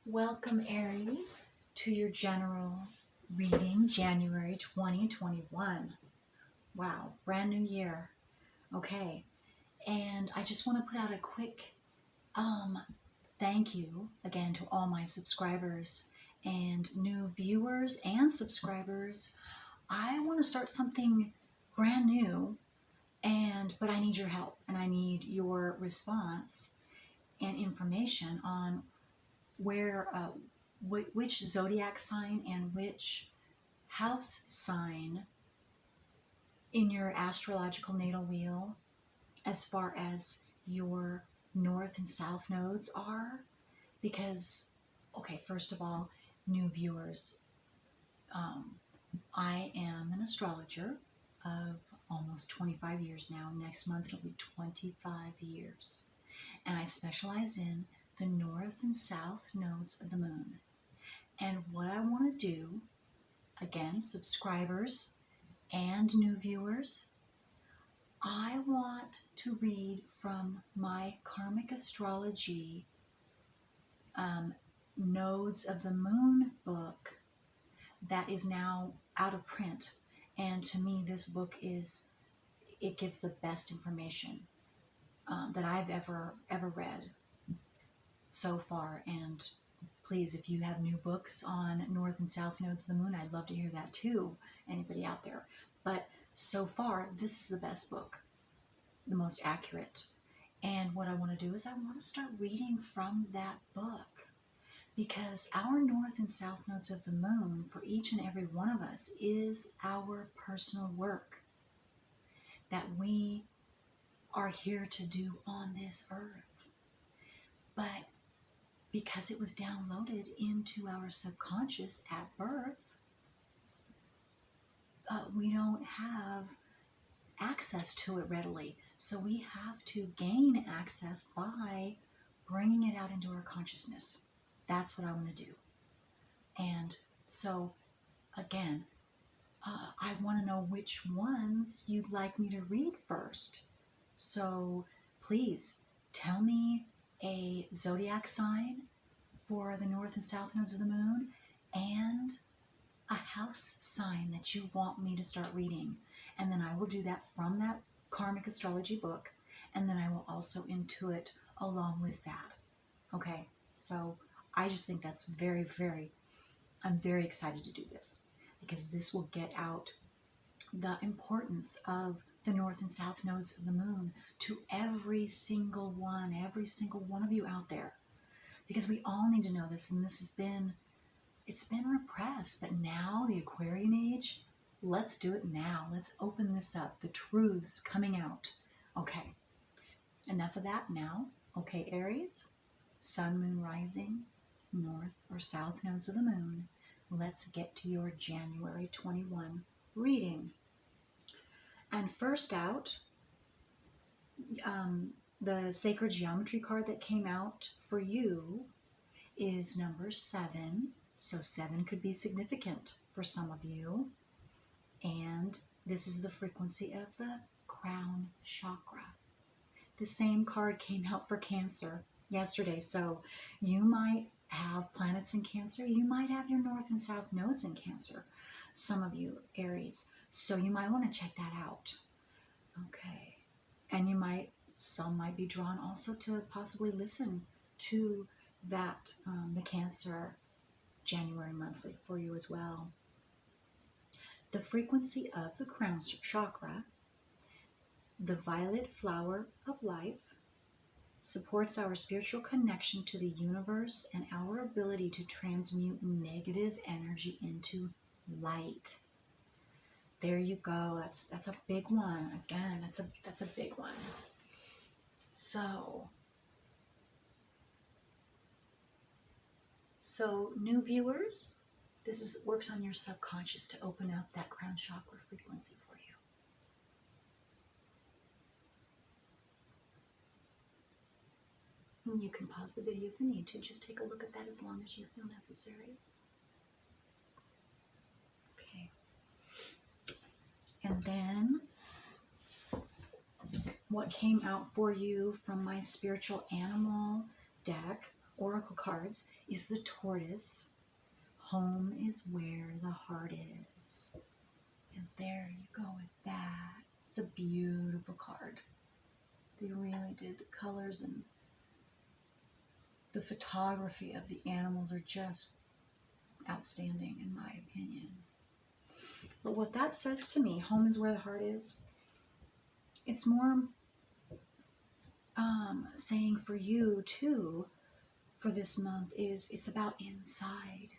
Welcome, Aries, to your general reading, January 2021. Wow, brand new year. Okay, and I just want to put out a quick thank you again to all my subscribers and new viewers and subscribers. I want to start something brand new, but I need your help and I need your response and information on where which zodiac sign and which house sign in your astrological natal wheel, as far as your north and south nodes are. Because, okay, first of all, new viewers, I am an astrologer of almost 25 years now. Next month it'll be 25 years. And I specialize in the north and south nodes of the moon. And what I want to do, again, subscribers and new viewers, I want to read from my karmic astrology nodes of the moon book that is now out of print. And to me, this book it gives the best information that I've ever read so far. And please, if you have new books on north and south nodes of the moon, I'd love to hear that too. Anybody out there? But so far, this is the best book, the most accurate. And what I want to do is I want to start reading from that book, because our north and south nodes of the moon for each and every one of us is our personal work that we are here to do on this earth. But because it was downloaded into our subconscious at birth, we don't have access to it readily. So we have to gain access by bringing it out into our consciousness. That's what I want to do. And so, again, I want to know which ones you'd like me to read first. So please tell me a zodiac sign for the north and south nodes of the moon and a house sign that you want me to start reading. And then I will do that from that karmic astrology book, and then I will also intuit along with that. Okay, so I just think that's I'm very excited to do this, because this will get out the importance of the north and south nodes of the moon to every single one of you out there, because we all need to know this. And this it's been repressed, but now the Aquarian age, let's do it now. Let's open this up. The truth's coming out. Okay, enough of that now. Okay, Aries, sun, moon, rising, north or south nodes of the moon. Let's get to your January 21 reading. And first out, the sacred geometry card that came out for you is number 7. So 7 could be significant for some of you. And this is the frequency of the crown chakra. The same card came out for Cancer yesterday. So you might have planets in Cancer. You might have your north and south nodes in Cancer. Some of you, Aries. So you might want to check that out. Okay. And some might be drawn also to possibly listen to that, the Cancer January monthly for you as well. The frequency of the crown chakra, the violet flower of life, supports our spiritual connection to the universe and our ability to transmute negative energy into light. There you go. That's a big one. Again, that's a big one. So new viewers, this works on your subconscious to open up that crown chakra frequency for you. And you can pause the video if you need to. Just take a look at that as long as you feel necessary. Okay. And then what came out for you from my spiritual animal deck oracle cards is the tortoise. Home is where the heart is. And there you go with that. It's a beautiful card. They really did. The colors and the photography of the animals are just outstanding in my opinion. But what that says to me, home is where the heart is, it's more saying for you too, for this month, is it's about inside.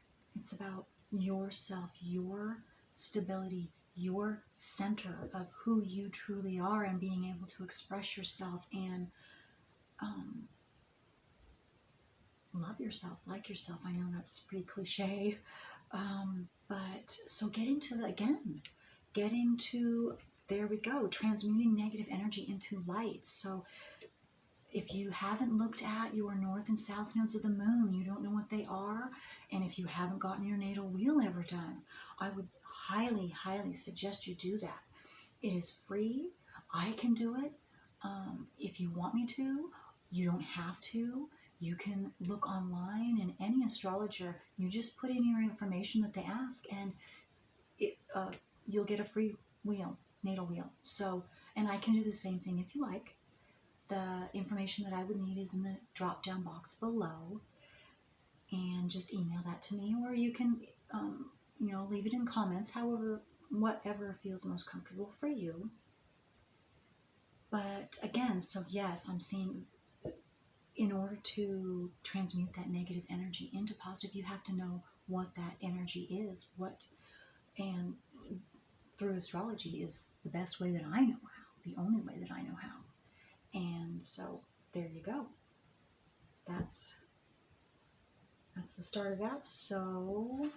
It's about yourself, your stability, your center of who you truly are, and being able to express yourself and love yourself, like yourself. I know that's pretty cliche, but so getting to, there we go, transmuting negative energy into light. So if you haven't looked at your north and south nodes of the moon, you don't know what they are, and if you haven't gotten your natal wheel ever done, I would highly, highly suggest you do that. It is free. I can do it. If you want me to, you don't have to. You can look online, and any astrologer, you just put in your information that they ask, and you'll get a free wheel, natal wheel. So, and I can do the same thing if you like. The information that I would need is in the drop-down box below, and just email that to me, or you can, leave it in comments, however, whatever feels most comfortable for you. But again, so yes, I'm seeing in order to transmute that negative energy into positive, you have to know what that energy is, and through astrology is the best way that I know how, the only way that I know how. And so there you go. That's the start of that. So,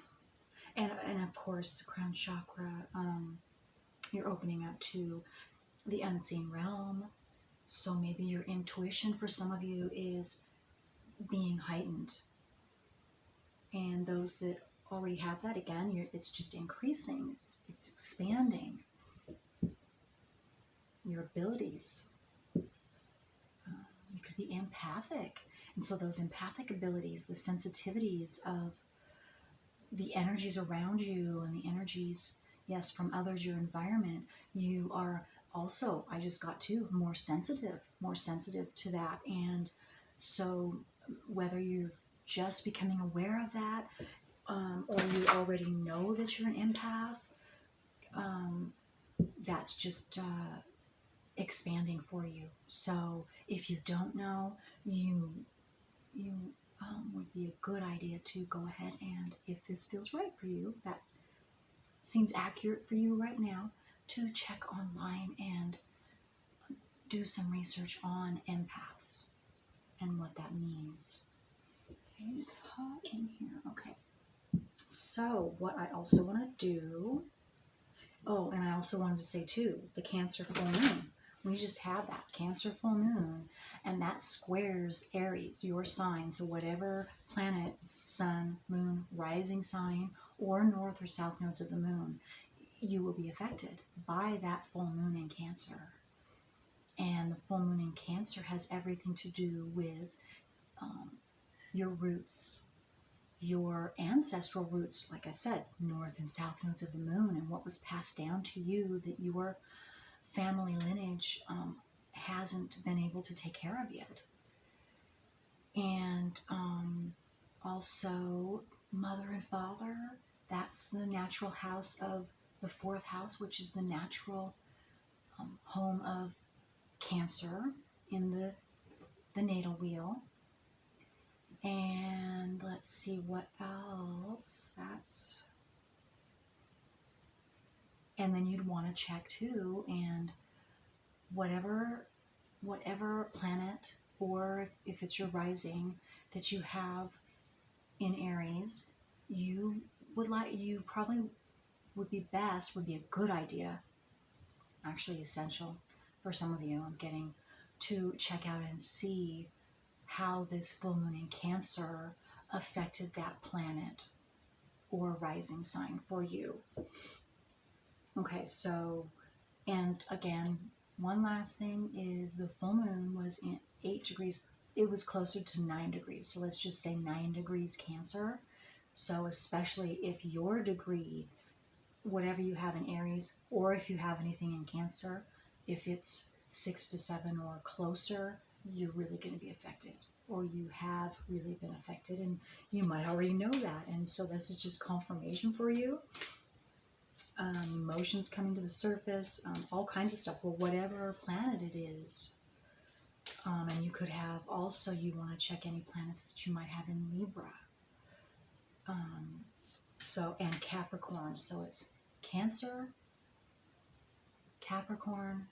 and of course the crown chakra, you're opening up to the unseen realm. So maybe your intuition for some of you is being heightened. And those that already have that, again, it's just increasing. It's expanding your abilities. You could be empathic. And so those empathic abilities, the sensitivities of the energies around you and the energies, yes, from others, your environment, you are also, I just got to, more sensitive to that. And so whether you're just becoming aware of that, or you already know that you're an empath, that's just expanding for you. So if you don't know, you would be a good idea to go ahead, and if this feels right for you, that seems accurate for you right now, to check online and do some research on empaths and what that means. Okay, it's hot in here. Okay. So what I also want to do, and I also wanted to say too, the Cancer full moon. We just had that Cancer full moon, and that squares Aries, your sign. So whatever planet, sun, moon, rising sign, or north or south nodes of the moon, you will be affected by that full moon in Cancer. And the full moon in Cancer has everything to do with your roots, your ancestral roots, like I said, north and south nodes of the moon, and what was passed down to you that your family lineage hasn't been able to take care of yet. And also mother and father, that's the natural house of the fourth house, which is the natural home of Cancer in the natal wheel. And let's see what else. And then you'd want to check too, and whatever planet, or if it's your rising that you have in Aries, probably would be a good idea, actually essential for some of you, I'm getting, to check out and see how this full moon in Cancer affected that planet or rising sign for you. Okay, so, and again, one last thing is the full moon was in 8 degrees it was closer to 9 degrees. So let's just say 9 degrees Cancer. So especially if your degree, whatever you have in Aries, or if you have anything in Cancer, if it's 6 to 7 or closer, you're really going to be affected, or you have really been affected, and you might already know that. And so this is just confirmation for you. Emotions coming to the surface, all kinds of stuff, well, whatever planet it is. And you could have also, you want to check any planets that you might have in Libra. So, and Capricorn. So it's Cancer, Capricorn,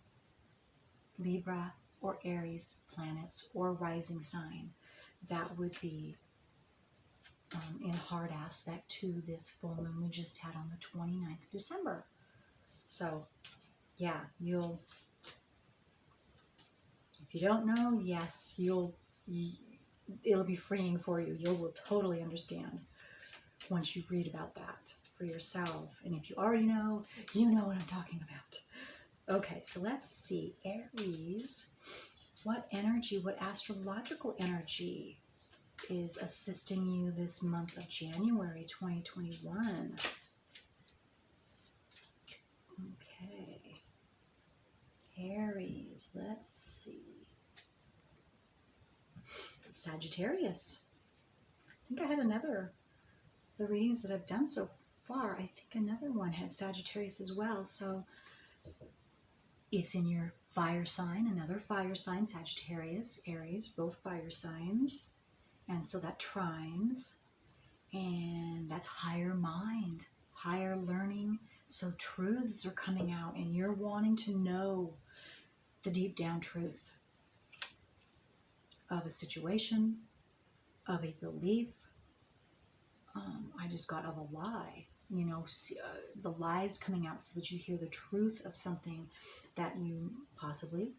Libra, or Aries planets, or rising sign. That would be in hard aspect to this full moon we just had on the 29th of December. So, yeah, you'll, if you don't know, yes, it'll be freeing for you. You will totally understand once you read about that for yourself. And if you already know, you know what I'm talking about. Okay, so let's see. Aries, what energy, what astrological energy is assisting you this month of January 2021? Okay. Aries, let's see. Sagittarius. I think I had another, the readings that I've done so far, I think another one had Sagittarius as well. So it's in your fire sign, another fire sign, Sagittarius, Aries, both fire signs. And so that trines, and that's higher mind, higher learning. So truths are coming out, and you're wanting to know the deep down truth of a situation, of a belief. I just got of a lie, you know, the lies coming out so that you hear the truth of something that you possibly,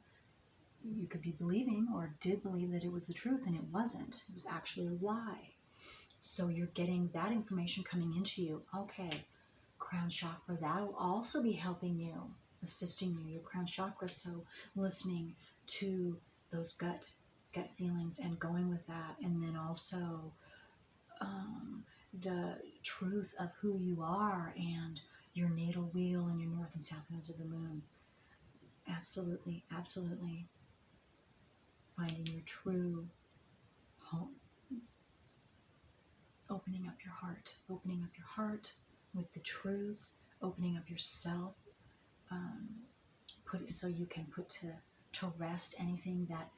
you could be believing or did believe that it was the truth, and it wasn't. It was actually a lie. So you're getting that information coming into you. Okay, crown chakra, that'll also be helping you, assisting you, your crown chakra. So listening to those gut feelings and going with that, and then also the truth of who you are and your natal wheel and your north and south nodes of the moon. Absolutely, absolutely. Finding your true home. Opening up your heart with the truth, opening up yourself, put it so you can put to rest anything that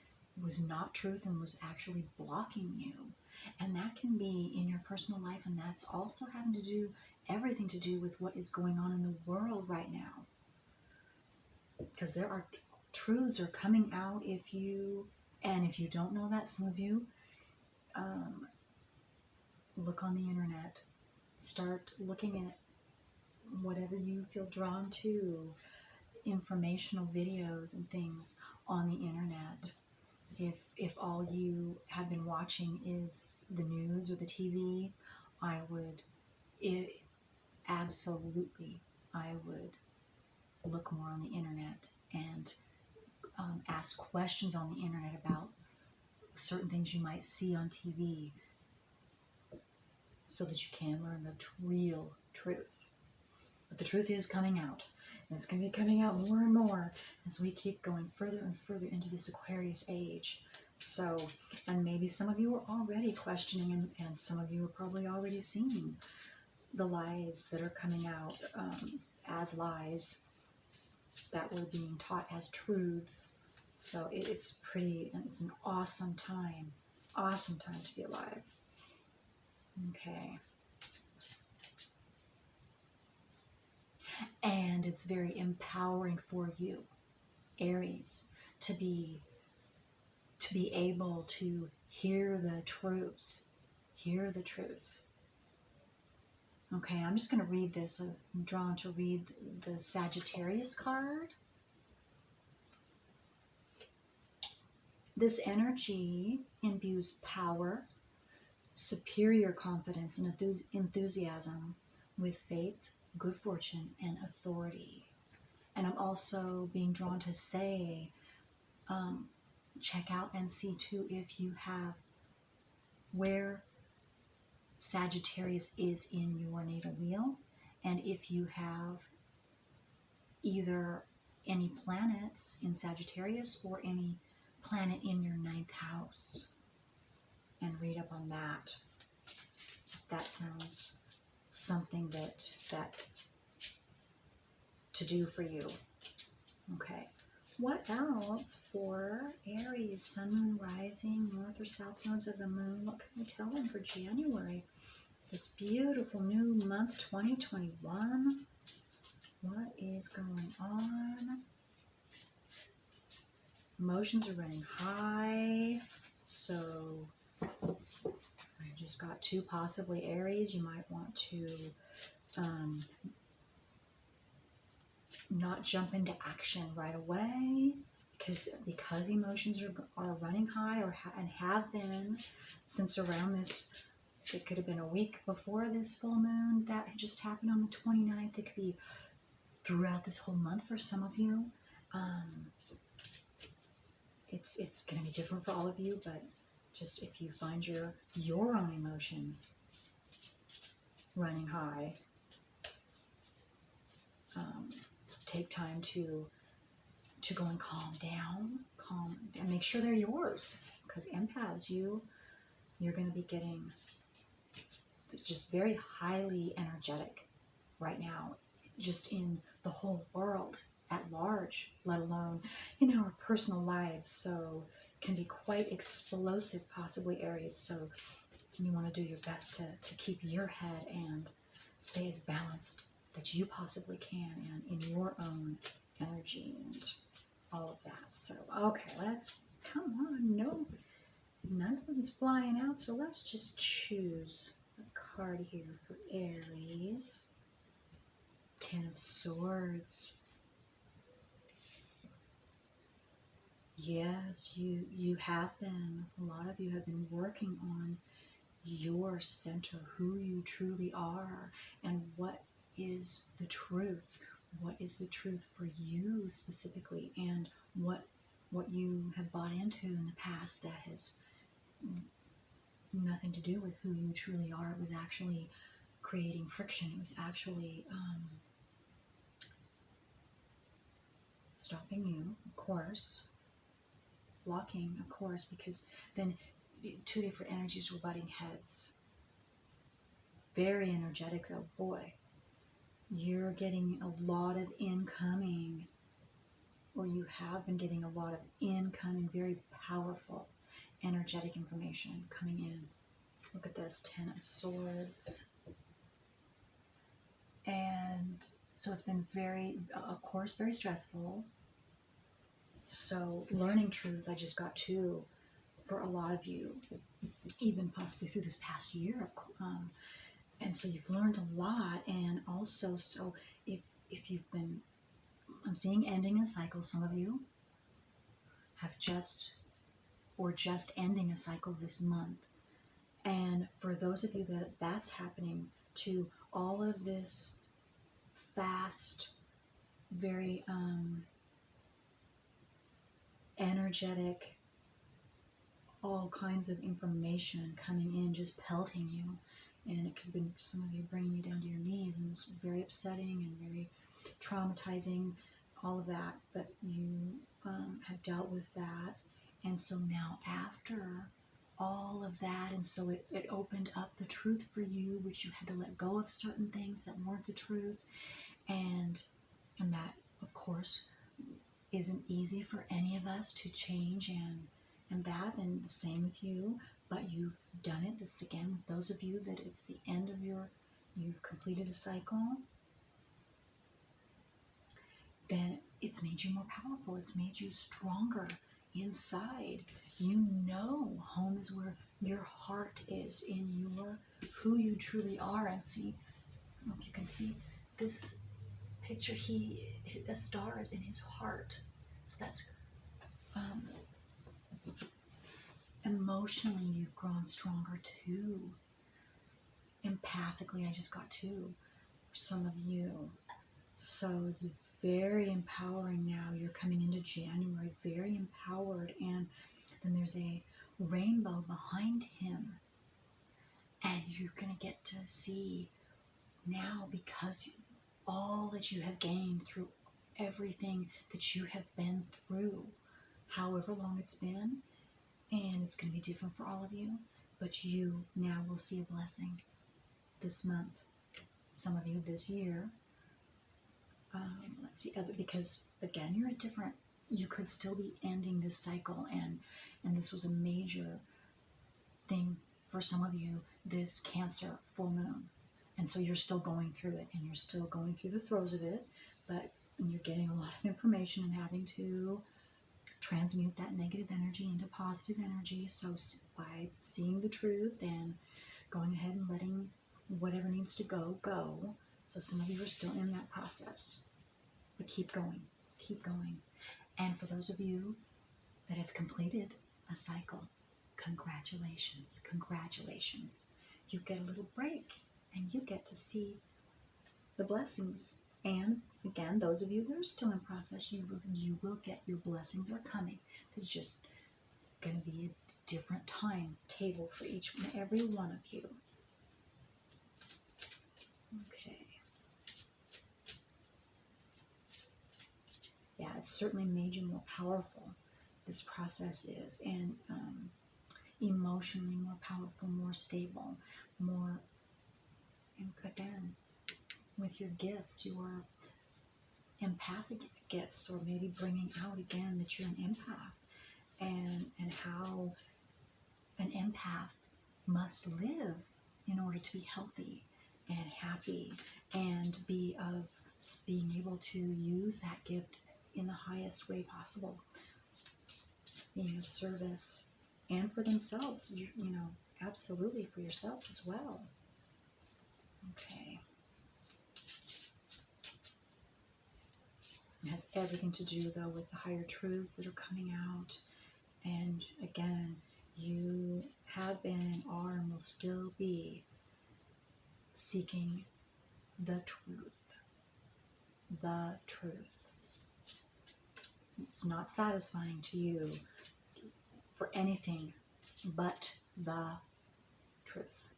was not truth and was actually blocking you. And that can be in your personal life, and that's also having to do, everything to do with what is going on in the world right now. Because there are truths are coming out if you don't know that, some of you, look on the internet, start looking at whatever you feel drawn to, informational videos and things on the internet. If all you have been watching is the news or the TV, I would look more on the internet and ask questions on the internet about certain things you might see on TV, so that you can learn the real truth. But the truth is coming out, and it's going to be coming out more and more as we keep going further and further into this Aquarius age. So, and maybe some of you are already questioning, and some of you are probably already seeing the lies that are coming out as lies that were being taught as truths. So it's an awesome time to be alive. Okay. And it's very empowering for you, Aries, to be able to hear the truth. Hear the truth. Okay, I'm just going to read this. I'm drawn to read the Sagittarius card. This energy imbues power, superior confidence, and enthusiasm with faith, good fortune, and authority. And I'm also being drawn to say, check out and see too if you have where Sagittarius is in your natal wheel, and if you have either any planets in Sagittarius or any planet in your 9th house, and read up on that. That sounds something that to do for you. Okay. What else for Aries, sun, moon, rising, north or south nodes of the moon? What can we tell them for January? This beautiful new month, 2021. What is going on? Emotions are running high. So I just got 2 possibly Aries. You might want to not jump into action right away, because emotions are running high, and have been since around this. It could have been a week before this full moon that had just happened on the 29th. It could be throughout this whole month for some of you. It's going to be different for all of you, but just if you find your own emotions running high, take time to go and calm down, and make sure they're yours, because empaths, you're going to be getting, it's just very highly energetic right now, just in the whole world at large, let alone in our personal lives. So it can be quite explosive, possibly Aries. So you want to do your best to keep your head and stay as balanced that you possibly can, and in your own energy and all of that. So, okay, come on. No, none of them's flying out. So let's just choose a card here for Aries. 10 of Swords. Yes, you have been, a lot of you have been working on your center, who you truly are, and what is the truth. What is the truth for you specifically, and what you have bought into in the past that has nothing to do with who you truly are. It was actually creating friction. It was actually stopping you, of course, blocking, of course, because then 2 different energies were butting heads. Very energetic though, boy. You're getting a lot of incoming, or you have been getting a lot of incoming, very powerful, energetic information coming in. Look at this, 10 of Swords. And so it's been very, of course, very stressful. So learning truths, I just got 2 for a lot of you, even possibly through this past year. And so you've learned a lot. And also, so if you've been, I'm seeing ending a cycle, some of you have just ending a cycle this month. And for those of you that's happening to, all of this fast, very energetic, all kinds of information coming in, just pelting you. And it could be some of you bringing you down to your knees, and it's very upsetting and very traumatizing, all of that. But you have dealt with that. And so now after all of that, and so it opened up the truth for you, which you had to let go of certain things that weren't the truth. And that, of course, isn't easy for any of us to change, and the same with you. But you've done it. This again, with those of you that it's the end of you've completed a cycle, then it's made you more powerful. It's made you stronger inside. You know home is where your heart is, in who you truly are. And see, I don't know if you can see this picture, a star is in his heart. So that's emotionally you've grown stronger too. Empathically, I just got 2 for some of you. So it's very empowering now. You're coming into January very empowered, and then there's a rainbow behind him. And you're going to get to see now, because all that you have gained through everything that you have been through, however long it's been, and it's going to be different for all of you, but you now will see a blessing this month. Some of you this year. Let's see, because again, you're at different, you could still be ending this cycle, and this was a major thing for some of you, this Cancer full moon. And so you're still going through it, and you're still going through the throes of it, but you're getting a lot of information and having to transmute that negative energy into positive energy. So by seeing the truth and going ahead and letting whatever needs to go, go. So some of you are still in that process, but keep going, keep going. And for those of you that have completed a cycle, congratulations, congratulations. You get a little break, and you get to see the blessings. And again, those of you that are still in process, you will get your blessings are coming. It's just going to be a different timetable for each and every one of you. Okay. Yeah, it's certainly made you more powerful. This process is, and emotionally more powerful, more stable, more, and again, with your gifts, your empathic gifts, or maybe bringing out again that you're an empath, and how an empath must live in order to be healthy and happy, and being able to use that gift in the highest way possible, being of service, and for themselves, you know, absolutely for yourselves as well. Okay. It has everything to do, though, with the higher truths that are coming out. And again, you have been and are and will still be seeking the truth. The truth. It's not satisfying to you for anything but the truth.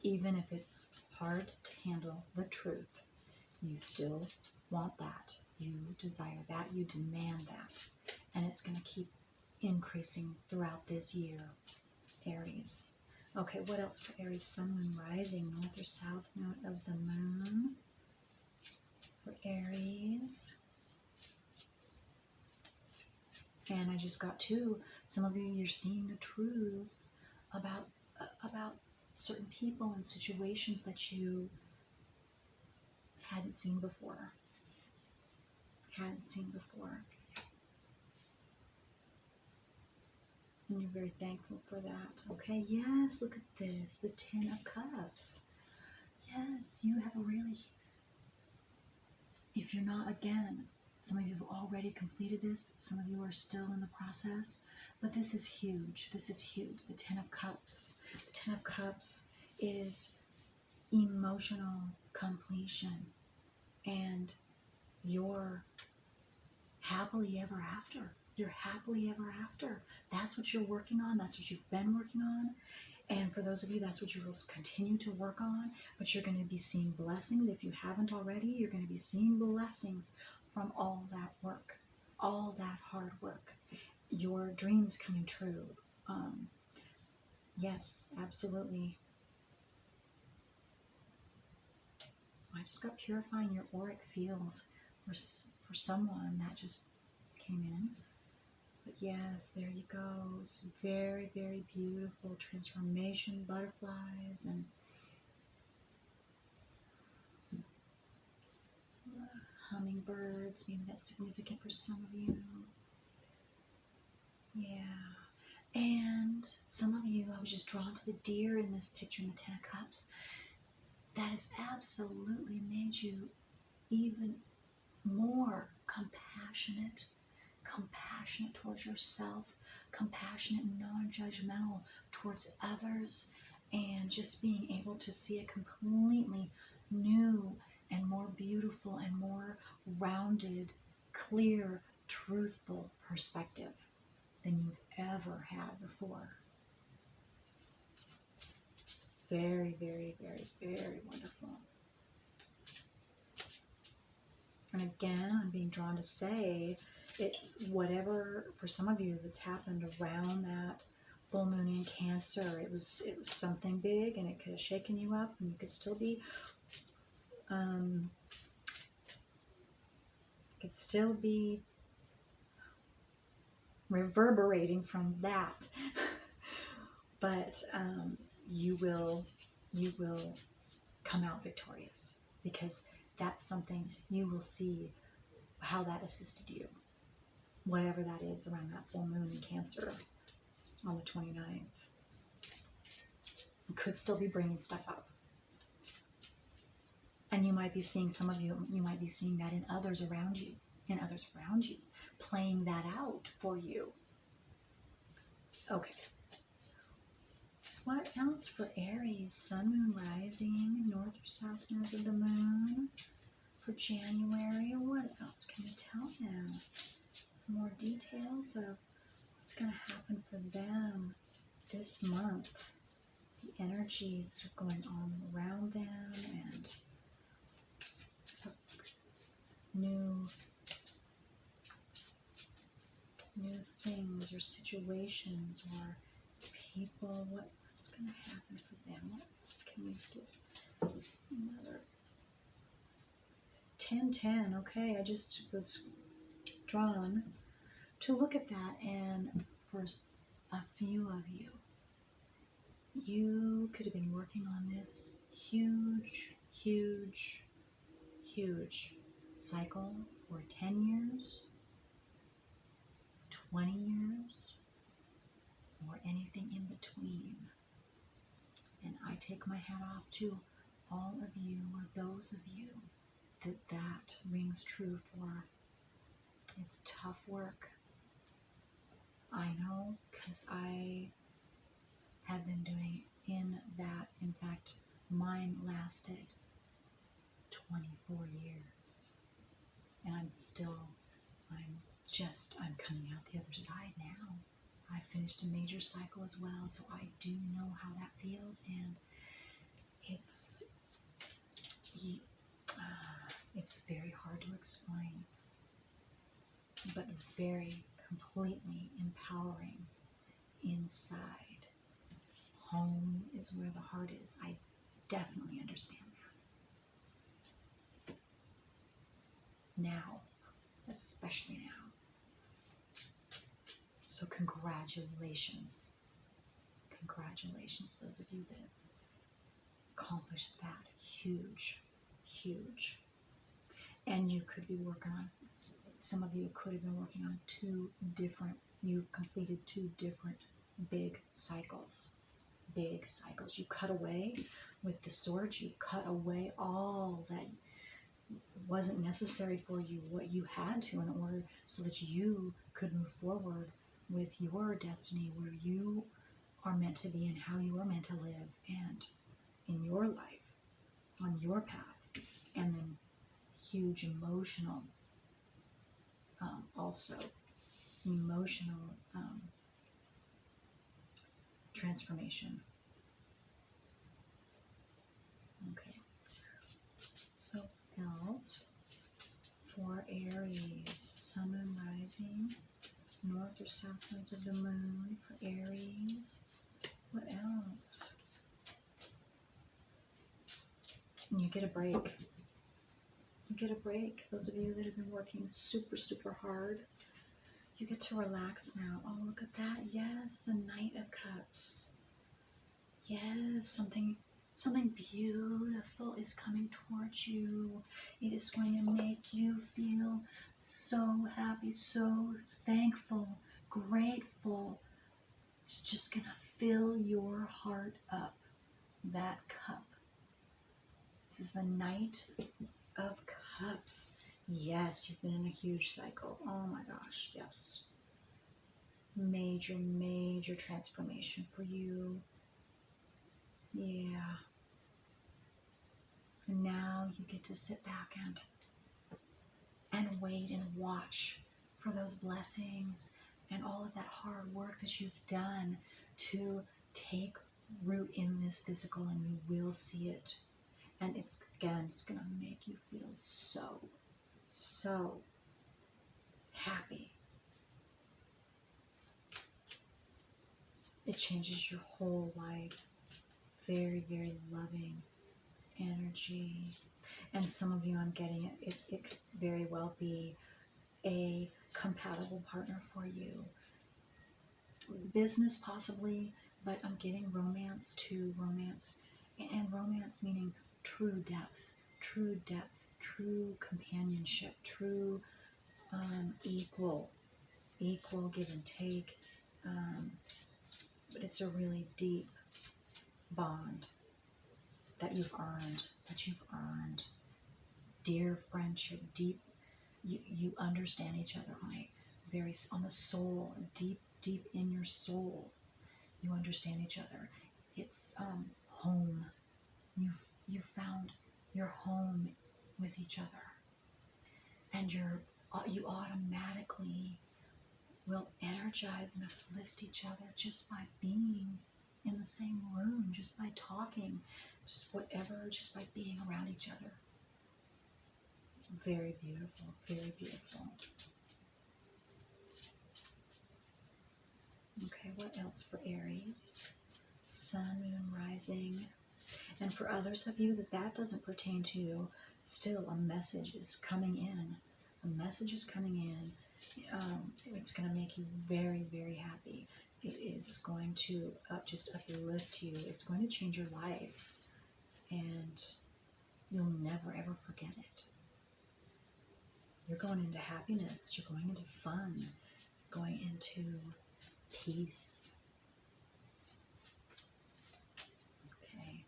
Even if it's hard to handle the truth, you still want that. You desire that. You demand that. And it's going to keep increasing throughout this year, Aries. Okay, what else for Aries? Sun, Moon, Rising, North or South Node of the Moon for Aries. And I just got to, some of you, you're seeing the truth about certain people and situations that you hadn't seen before. And you're very thankful for that. Okay, yes, look at this. The Ten of Cups. Yes, you have a really, if you're not, again, some of you have already completed this. Some of you are still in the process. But this is huge. This is huge. The Ten of Cups. The Ten of Cups is emotional completion. And you're happily ever after. You're happily ever after. That's what you're working on. That's what you've been working on. And for those of you, that's what you will continue to work on. But you're going to be seeing blessings. If you haven't already, you're going to be seeing blessings from all that work, all that hard work. Your dreams coming true. Yes, absolutely. I just got purifying your auric field for someone that just came in. But yes, there you go. It's very, very beautiful transformation, butterflies, and hummingbirds. Maybe that's significant for some of you. Yeah. And some of you, I was just drawn to the deer in this picture in the Ten of Cups. That has absolutely made you even more compassionate towards yourself, compassionate and non-judgmental towards others, and just being able to see a completely new and more beautiful and more rounded, clear, truthful perspective. than you've ever had before. Very, very, very, very wonderful. And again, I'm being drawn to say it, whatever, for some of you that's happened around that full moon in Cancer, it was something big, and it could have shaken you up, and you could still be reverberating from that. But you will come out victorious, because that's something you will see how that assisted you, whatever that is around that full moon in Cancer on the 29th. It could still be bringing stuff up. And you might be seeing, some of you might be seeing that in others around you, playing that out for you. Okay. What else for Aries? Sun, moon, rising, north or south nodes of the moon for January. What else can you tell them? Some more details of what's going to happen for them this month. The energies that are going on around them, and new things or situations or people. What's going to happen for them? What else can we get? Another 10-10. Okay, I just was drawn to look at that, and for a few of you, you could have been working on this huge cycle for 10 years, 20 years, or anything in between. And I take my hat off to all of you, or those of you that rings true for. It's tough work. I know, because I have been doing in that. In fact, mine lasted 24 years. And I'm coming out the other side now. I finished a major cycle as well, so I do know how that feels, and it's very hard to explain, but very completely empowering inside. Home is where the heart is. I definitely understand that. Now, especially now. So congratulations. Congratulations, those of you that have accomplished that. Huge. And you could be working on, some of you could have been working on you've completed 2 different big cycles. You cut away with the swords, you cut away all that wasn't necessary for you, what you had to in order so that you could move forward with your destiny, where you are meant to be and how you are meant to live, and in your life, on your path. And then huge emotional transformation. Okay, so else for Aries, sun, moon, rising, north or south nodes of the moon for Aries. What else? And you get a break. Those of you that have been working super hard, you get to relax now. Oh, look at that. Yes, the Knight of Cups. Yes, something beautiful is coming towards you. It is going to make you feel so happy, so thankful, grateful. It's just going to fill your heart up. That cup. This is the Knight of Cups. Yes, you've been in a huge cycle. Oh my gosh, yes. Major transformation for you. Yeah. And now you get to sit back and wait and watch for those blessings and all of that hard work that you've done to take root in this physical, and you will see it. And it's going to make you feel so, so happy. It changes your whole life. Very, very loving energy. And some of you, I'm getting it could very well be a compatible partner for you. Business possibly, but I'm getting romance too. Romance, and romance meaning true depth, true companionship, true equal give and take. But it's a really deep bond that you've earned. Dear friendship, deep. You understand each other on the soul, deep in your soul. You understand each other. It's home. You found your home with each other, and you automatically will energize and uplift each other just by being in the same room, just by talking, just by being around each other. It's very beautiful, very beautiful. Okay, what else for Aries? Sun, moon, rising. And for others of you that doesn't pertain to you, still a message is coming in. A message is coming in. It's going to make you very, very happy. It is going to just uplift you. It's going to change your life. And you'll never, ever forget it. You're going into happiness. You're going into fun. Going into peace. Okay.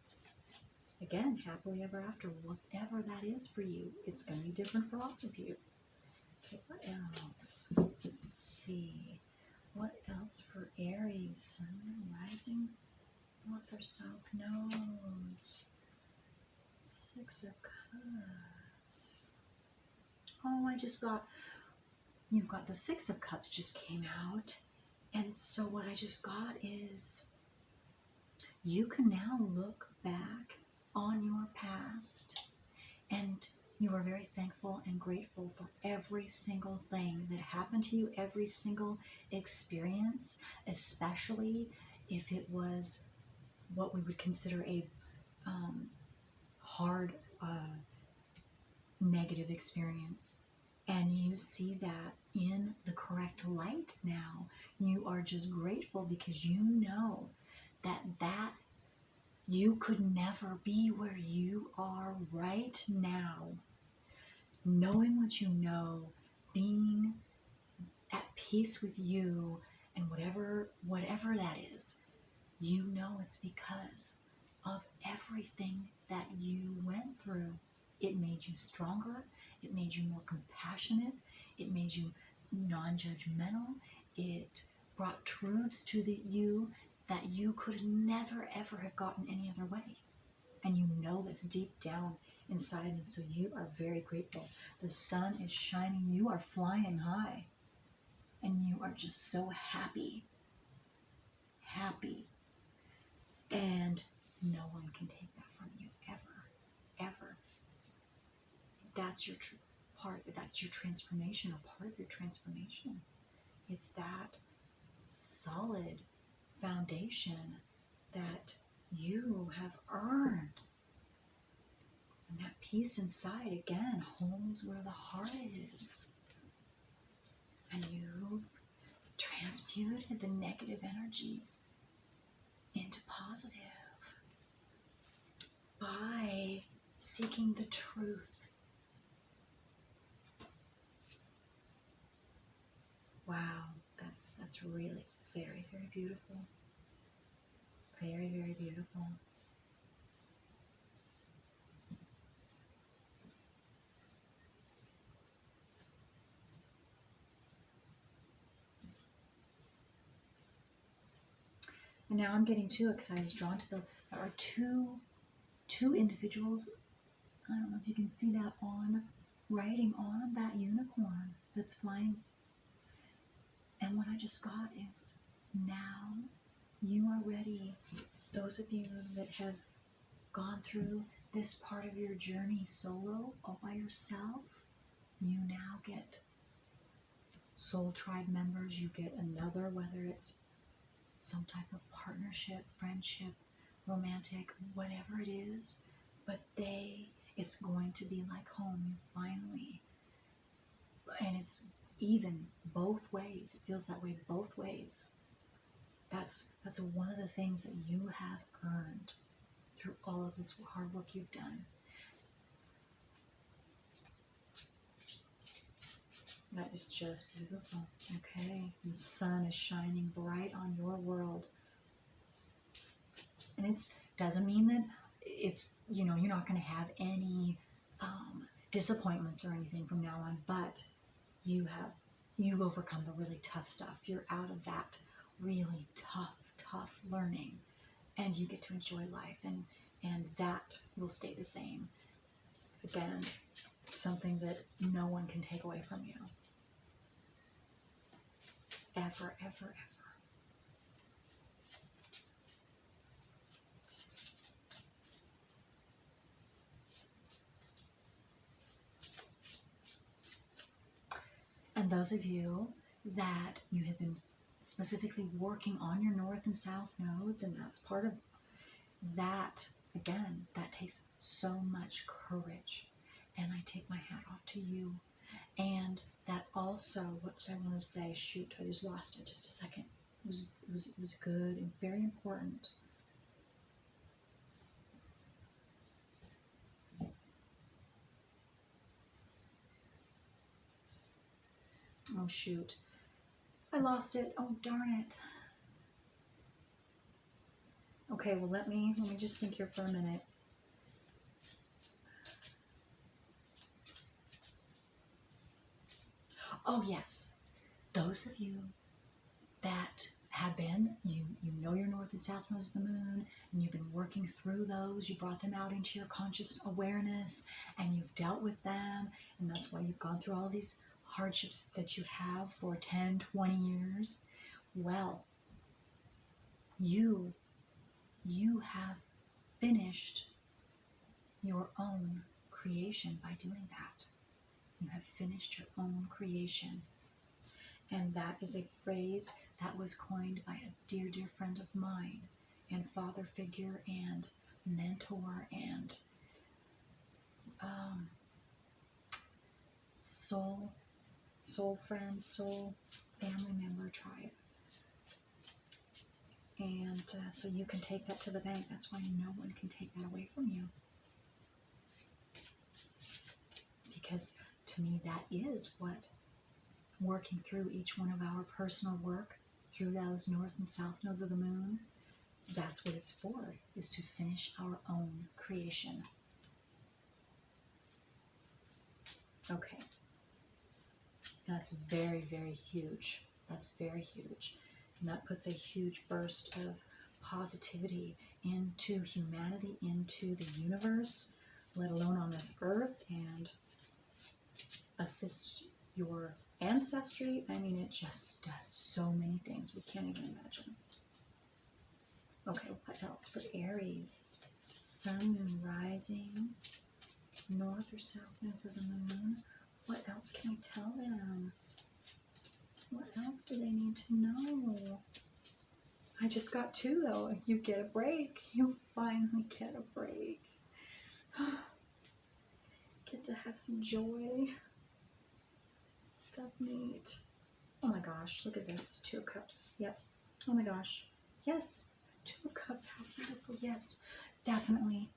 Again, happily ever after. Whatever that is for you, it's going to be different for all of you. Okay, what else? Let's see. What else for Aries? Sun, rising, north or south nodes. Six of Cups. Oh, you've got the Six of Cups just came out. And so what I just got is you can now look back on your past, and you are very thankful and grateful for every single thing that happened to you, every single experience, especially if it was what we would consider a hard, negative experience. And you see that in the correct light now. You are just grateful because you know that you could never be where you are right now. Knowing what you know, being at peace with you, and whatever that is, you know it's because of everything that you went through. It made you stronger. It made you more compassionate. It made you non-judgmental. It brought truths to you that you could never, ever have gotten any other way. And you know this deep down inside, and so you are very grateful. The sun is shining. You are flying high. And you are just so happy. Happy. And no one can take that from you, ever, ever. That's your part. That's your transformation, a part of your transformation. It's that solid foundation that you have earned. And that peace inside, again, home is where the heart is. And you've transmuted the negative energies into positive by seeking the truth. Wow, that's really very, very beautiful. Very, very beautiful. And now I'm getting to it because I was drawn to there are two individuals. I don't know if you can see that riding on that unicorn that's flying. And what I just got is, now you are ready. Those of you that have gone through this part of your journey solo, all by yourself, you now get soul tribe members. You get another, whether it's some type of partnership, friendship, romantic, whatever it is, but it's going to be like home. You finally, and it's even both ways. It feels that way both ways. That's one of the things that you have earned through all of this hard work you've done. That is just beautiful. Okay, the sun is shining bright on your world. And it doesn't mean that it's, you're not going to have any disappointments or anything from now on, but you've overcome the really tough stuff. You're out of that really tough learning, and you get to enjoy life, and that will stay the same. Again, it's something that no one can take away from you. Ever, ever, ever. And those of you that you have been specifically working on your north and south nodes, and that's part of that, again, that takes so much courage. And I take my hat off to you. And that also, what I want to say, shoot, I just lost it just a second. It was good and very important. Oh shoot, I lost it. Oh darn it. Okay, well let me just think here for a minute. Oh yes, those of you that have been, you know your north and south nodes of the moon, and you've been working through those, you brought them out into your conscious awareness, and you've dealt with them, and that's why you've gone through all these hardships that you have for 10, 20 years. Well, you have finished your own creation by doing that. You have finished your own creation. And that is a phrase that was coined by a dear, dear friend of mine, and father figure and mentor and soul friend, soul family member tribe. And so you can take that to the bank. That's why no one can take that away from you. Because to me, that is what working through each one of our personal work through those north and south nodes of the moon, that's what it's for, is to finish our own creation. Okay. That's very, very huge. That's very huge. And that puts a huge burst of positivity into humanity, into the universe, let alone on this earth, and assist your ancestry. I mean, it just does so many things we can't even imagine. Okay, what else for Aries? Sun, moon, rising, north or south nodes of the moon. What else can we tell them? What else do they need to know? I just got two though. You get a break. You finally get a break. Get to have some joy. That's neat. Oh my gosh, look at this. 2 of Cups. Yep. Oh my gosh. Yes. 2 of Cups. How beautiful. Yes. Definitely.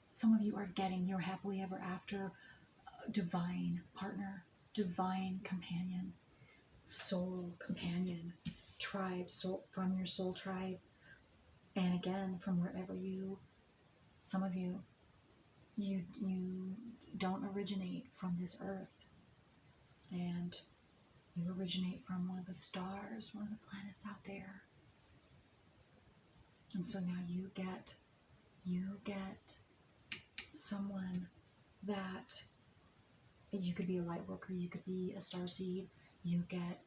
Some of you are getting your happily ever after divine partner, divine companion, soul companion, tribe, soul, from your soul tribe. And again, from wherever some of you don't originate from this earth. And you originate from one of the stars, one of the planets out there. And so now you get someone that, you could be a light worker, you could be a starseed, you get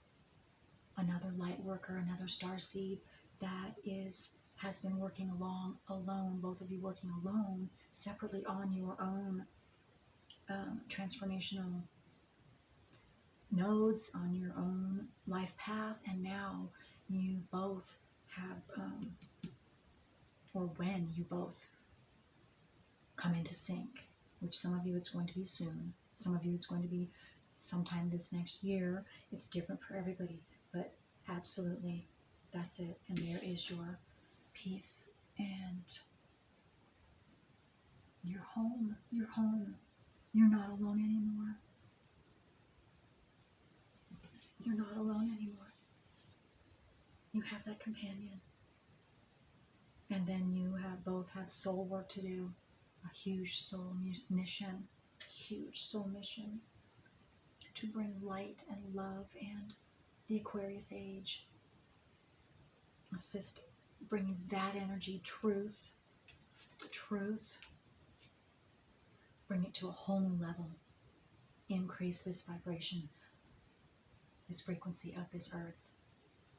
another light worker, another star seed that has been working alone, both of you working alone, separately on your own transformational nodes, on your own life path, and now you both have, or when you both come into sync, which some of you it's going to be soon, some of you it's going to be sometime this next year. It's different for everybody, but absolutely, that's it. And there is your peace, and you're home. You're home. You're not alone anymore. You're not alone anymore. You have that companion. And then you both have soul work to do, a huge soul mission, to bring light and love and the Aquarius age. Assist bringing that energy, truth, bring it to a whole new level. Increase this vibration, this frequency of this earth.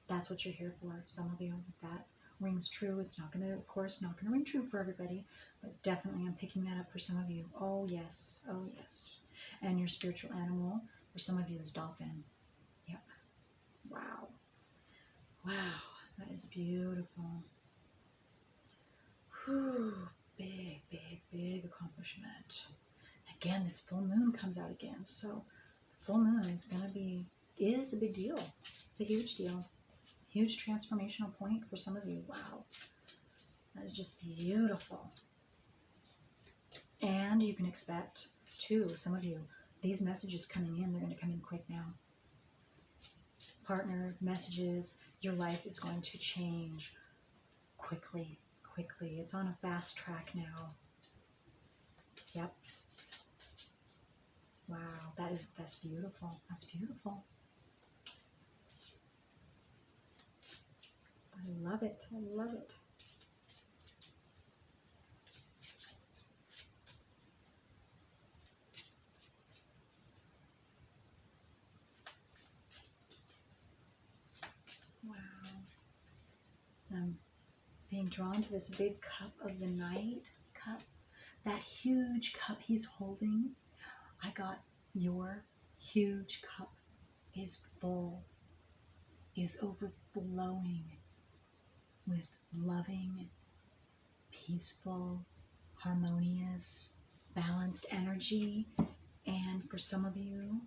That's what you're here for. Some of you, if that rings true, it's not going to, of course, not going to ring true for everybody, but definitely I'm picking that up for some of you. Oh yes, oh yes. And your spiritual animal for some of you is Dolphin. Yep. Wow. Wow, that is beautiful. Whew. Big, big, big accomplishment. Again, this full moon comes out again, so full moon is a big deal. It's a huge deal. Huge transformational point for some of you. Wow. That is just beautiful. And you can expect, too, some of you, these messages coming in, they're going to come in quick now. Partner messages, your life is going to change quickly. It's on a fast track now. Yep. Wow, that's beautiful. That's beautiful. I love it. I love it. Wow. I'm being drawn to this big cup of the night cup. That huge cup he's holding. I got your huge cup is full, is overflowing with loving, peaceful, harmonious, balanced energy. And for some of you,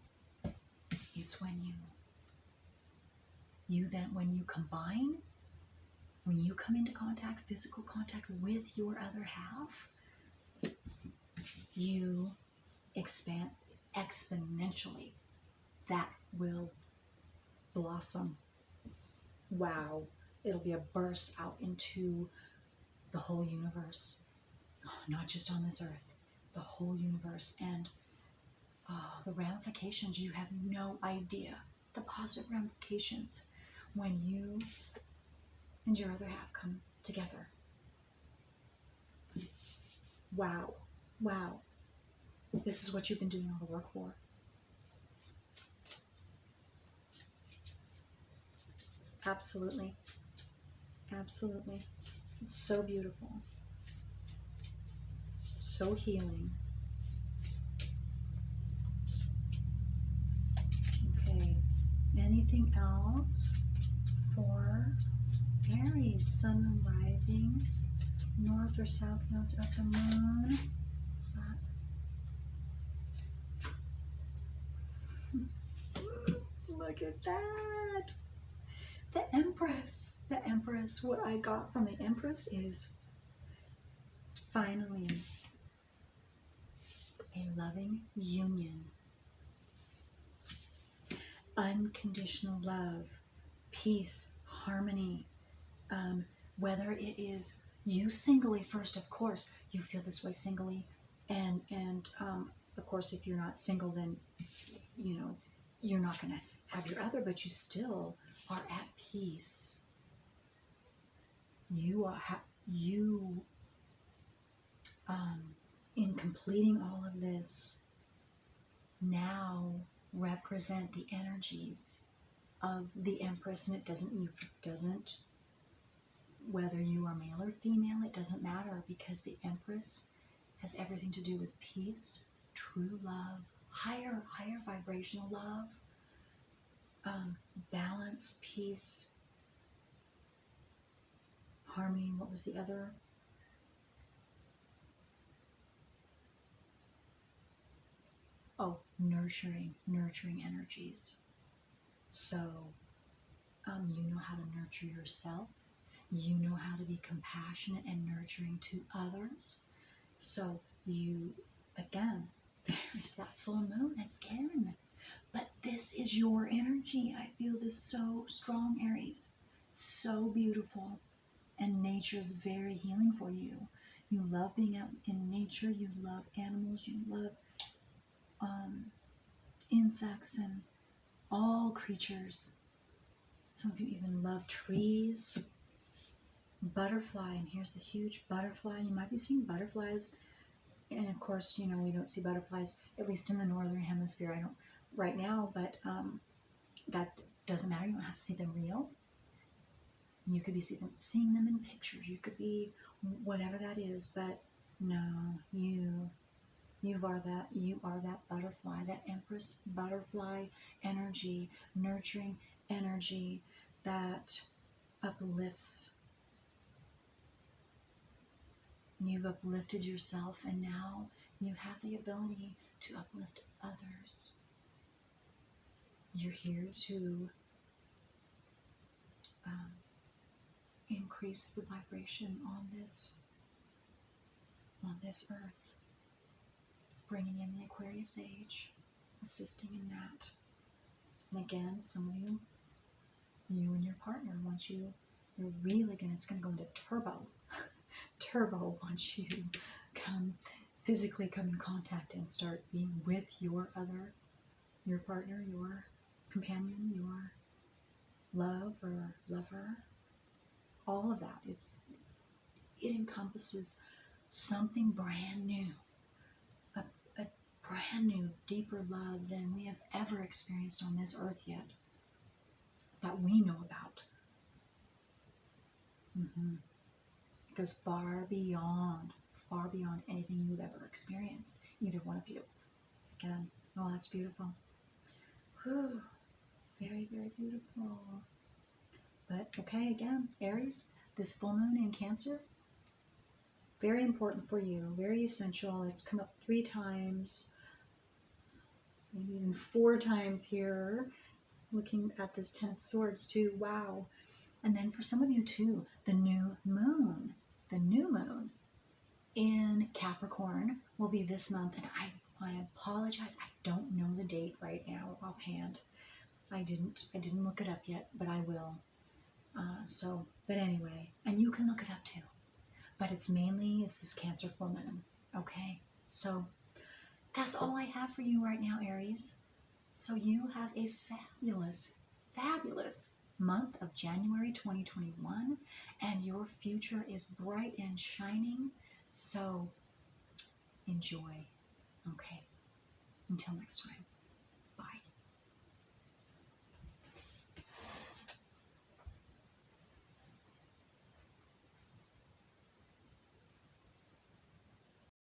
it's when you combine, when you come into contact, physical contact with your other half, you expand exponentially. That will blossom. Wow. It'll be a burst out into the whole universe. Not just on this earth, the whole universe. And the ramifications, you have no idea. The positive ramifications when you and your other half come together. Wow. Wow. This is what you've been doing all the work for. Absolutely. Absolutely. It's so beautiful. So healing. Okay. Anything else for Aries? Sun rising, north or south nodes of the moon. Look at that. The Empress. The Empress. What I got from the Empress is finally a loving union. Unconditional love, peace, harmony. Whether it is you singly first, of course, you feel this way singly. And of course, if you're not single, then, you're not going to have your other, but you still are at peace. You in completing all of this, now represent the energies of the Empress, and it doesn't, whether you are male or female, it doesn't matter, because the Empress has everything to do with peace, true love, higher vibrational love, balance, peace, harmony. What was the other? Oh, nurturing energies. So you know how to nurture yourself. You know how to be compassionate and nurturing to others. So you, again, there's that full moon again. But this is your energy. I feel this so strong, Aries. So beautiful. And nature is very healing for you. You love being out in nature. You love animals. You love insects and all creatures. Some of you even love trees. Butterfly, and here's a huge butterfly. You might be seeing butterflies, and of course, you know, we don't see butterflies, at least in the northern hemisphere. I don't right now, but that doesn't matter. You don't have to see them real. You could be seeing them in pictures. You could be whatever that is, but no, you are that butterfly, that Empress butterfly energy, nurturing energy that uplifts. You've uplifted yourself, and now you have the ability to uplift others. You're here to increase the vibration on this earth, bringing in the Aquarius age, assisting in that. And again, some of you and your partner, once you're really it's going to go into turbo once you physically come in contact and start being with your partner, your companion, your love or lover. All of that, it encompasses something brand new, a brand new, deeper love than we have ever experienced on this earth yet, that we know about. It goes far beyond anything you've ever experienced, either one of you. Again, oh, that's beautiful. Whew. Very, very beautiful. But okay, again, Aries, this full moon in Cancer, very important for you, very essential. It's come up 3 times, maybe even 4 times here, looking at this 10 of Swords too. Wow. And then for some of you too, the new moon in Capricorn will be this month. And I apologize, I don't know the date right now offhand. I didn't look it up yet, but I will. But anyway, and you can look it up too. But it's this Cancer full moon. Okay, so that's all I have for you right now, Aries. So you have a fabulous, fabulous month of January 2021, and your future is bright and shining. So enjoy. Okay, until next time.